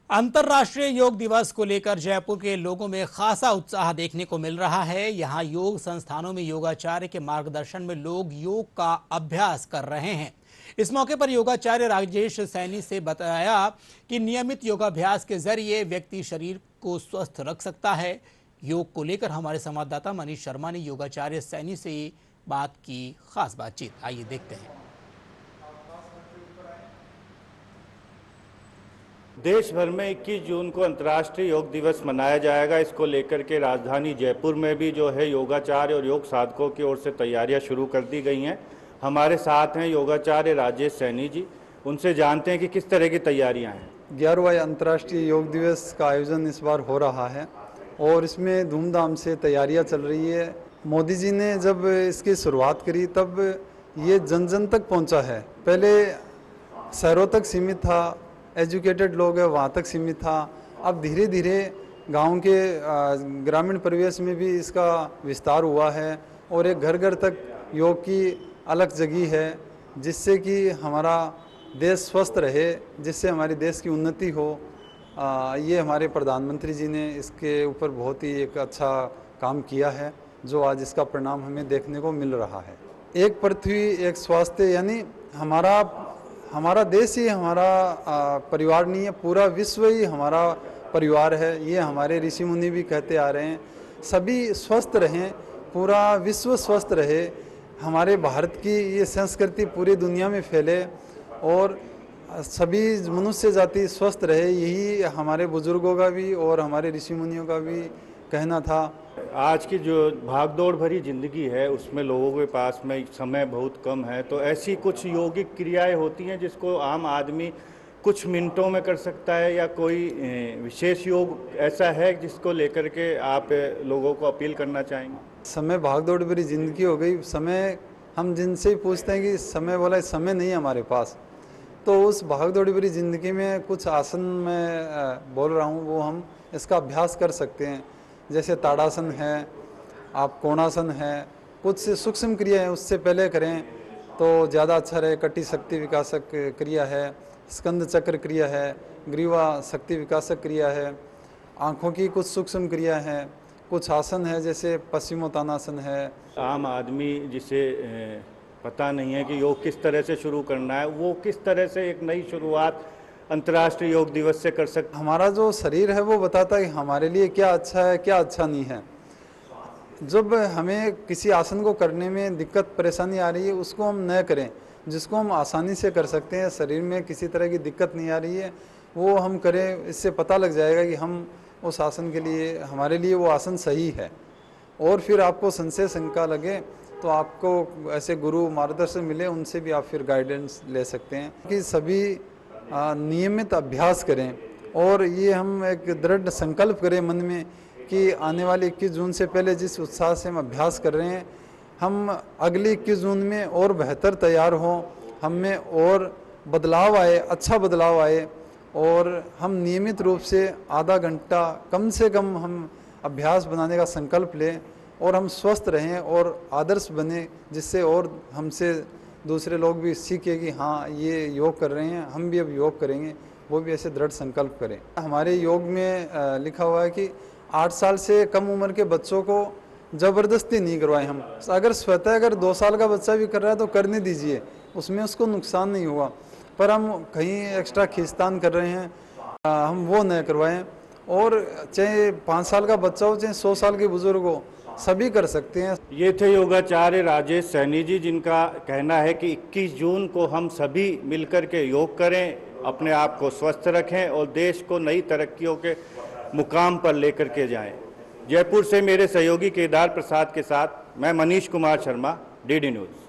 अंतर्राष्ट्रीय योग दिवस को लेकर जयपुर के लोगों में खासा उत्साह देखने को मिल रहा है। यहां योग संस्थानों में योगाचार्य के मार्गदर्शन में लोग योग का अभ्यास कर रहे हैं। इस मौके पर योगाचार्य राजेश सैनी से बताया कि नियमित योगाभ्यास के जरिए व्यक्ति शरीर को स्वस्थ रख सकता है। योग को लेकर हमारे संवाददाता मनीष शर्मा ने योगाचार्य सैनी से बात की खास बातचीत। आइए देखते हैं। देश भर में 21 जून को अंतर्राष्ट्रीय योग दिवस मनाया जाएगा। इसको लेकर के राजधानी जयपुर में भी जो है योगाचार्य और योग साधकों की ओर से तैयारियां शुरू कर दी गई हैं। हमारे साथ हैं योगाचार्य राजेश सैनी जी। उनसे जानते हैं कि किस तरह की तैयारियां हैं। 11वां अंतर्राष्ट्रीय योग दिवस का आयोजन इस बार हो रहा है और इसमें धूमधाम से तैयारियां चल रही है। मोदी जी ने जब इसकी शुरुआत करी तब ये जन जन तक पहुंचा है। पहले शहरों तक सीमित था, एजुकेटेड लोग हैं वहाँ तक सीमित था। अब धीरे धीरे गांव के ग्रामीण परिवेश में भी इसका विस्तार हुआ है और एक घर घर तक योग की अलग जगह है, जिससे कि हमारा देश स्वस्थ रहे, जिससे हमारे देश की उन्नति हो। ये हमारे प्रधानमंत्री जी ने इसके ऊपर बहुत ही एक अच्छा काम किया है, जो आज इसका परिणाम हमें देखने को मिल रहा है। एक पृथ्वी एक स्वास्थ्य, यानी हमारा देश ही हमारा परिवार नहीं है, पूरा विश्व ही हमारा परिवार है। ये हमारे ऋषि मुनि भी कहते आ रहे हैं। सभी स्वस्थ रहें, पूरा विश्व स्वस्थ रहे, हमारे भारत की ये संस्कृति पूरी दुनिया में फैले और सभी मनुष्य जाति स्वस्थ रहे। यही हमारे बुजुर्गों का भी और हमारे ऋषि मुनियों का भी कहना था। आज की जो भागदौड़ भरी जिंदगी है उसमें लोगों के पास में समय बहुत कम है, तो ऐसी कुछ योगिक क्रियाएं होती हैं जिसको आम आदमी कुछ मिनटों में कर सकता है, या कोई विशेष योग ऐसा है जिसको लेकर के आप लोगों को अपील करना चाहेंगे? समय भागदौड़ भरी जिंदगी हो गई। समय हम जिनसे ही पूछते हैं कि समय, बोला समय नहीं है हमारे पास। तो उस भागदौड़ भरी जिंदगी में कुछ आसन मैं बोल रहा हूँ, वो हम इसका अभ्यास कर सकते हैं। जैसे ताड़ासन है, आप कोणासन है, कुछ सूक्ष्म क्रिया है उससे पहले करें तो ज़्यादा अच्छा रहे। कटी शक्ति विकासक क्रिया है, स्कंद चक्र क्रिया है, ग्रीवा शक्ति विकासक क्रिया है, आँखों की कुछ सूक्ष्म क्रिया है, कुछ आसन है जैसे पश्चिमोत्तानासन है। आम आदमी जिसे पता नहीं है कि योग किस तरह से शुरू करना है, वो किस तरह से एक नई शुरुआत अंतर्राष्ट्रीय योग दिवस से कर सकते? हमारा जो शरीर है वो बताता है कि हमारे लिए क्या अच्छा है, क्या अच्छा नहीं है। जब हमें किसी आसन को करने में दिक्कत परेशानी आ रही है, उसको हम न करें। जिसको हम आसानी से कर सकते हैं, शरीर में किसी तरह की दिक्कत नहीं आ रही है, वो हम करें। इससे पता लग जाएगा कि हम उस आसन के लिए, हमारे लिए वो आसन सही है। और फिर आपको संशय शंका लगे तो आपको ऐसे गुरु मार्गदर्शन मिले, उनसे भी आप फिर गाइडेंस ले सकते हैं। कि सभी नियमित अभ्यास करें और ये हम एक दृढ़ संकल्प करें मन में कि आने वाले 21 जून से पहले जिस उत्साह से हम अभ्यास कर रहे हैं, हम अगले 21 जून में और बेहतर तैयार हों, हम में और बदलाव आए, अच्छा बदलाव आए, और हम नियमित रूप से आधा घंटा कम से कम हम अभ्यास बनाने का संकल्प लें और हम स्वस्थ रहें और आदर्श बने, जिससे और हमसे दूसरे लोग भी सीखे कि हाँ ये योग कर रहे हैं, हम भी अब योग करेंगे। वो भी ऐसे दृढ़ संकल्प करें। हमारे योग में लिखा हुआ है कि 8 साल से कम उम्र के बच्चों को ज़बरदस्ती नहीं करवाएं हम। अगर स्वतः अगर 2 साल का बच्चा भी कर रहा है तो करने दीजिए, उसमें उसको नुकसान नहीं हुआ। पर हम कहीं एक्स्ट्रा खींचतान कर रहे हैं, हम वो न करवाएं। और चाहे 5 साल का बच्चा हो, चाहे 100 साल के बुजुर्ग हो, सभी कर सकते हैं। ये थे योगाचार्य राजेश सैनी जी, जिनका कहना है कि 21 जून को हम सभी मिलकर के योग करें, अपने आप को स्वस्थ रखें और देश को नई तरक्कियों के मुकाम पर लेकर के जाएं। जयपुर से मेरे सहयोगी केदार प्रसाद के साथ मैं मनीष कुमार शर्मा, डीडी न्यूज़।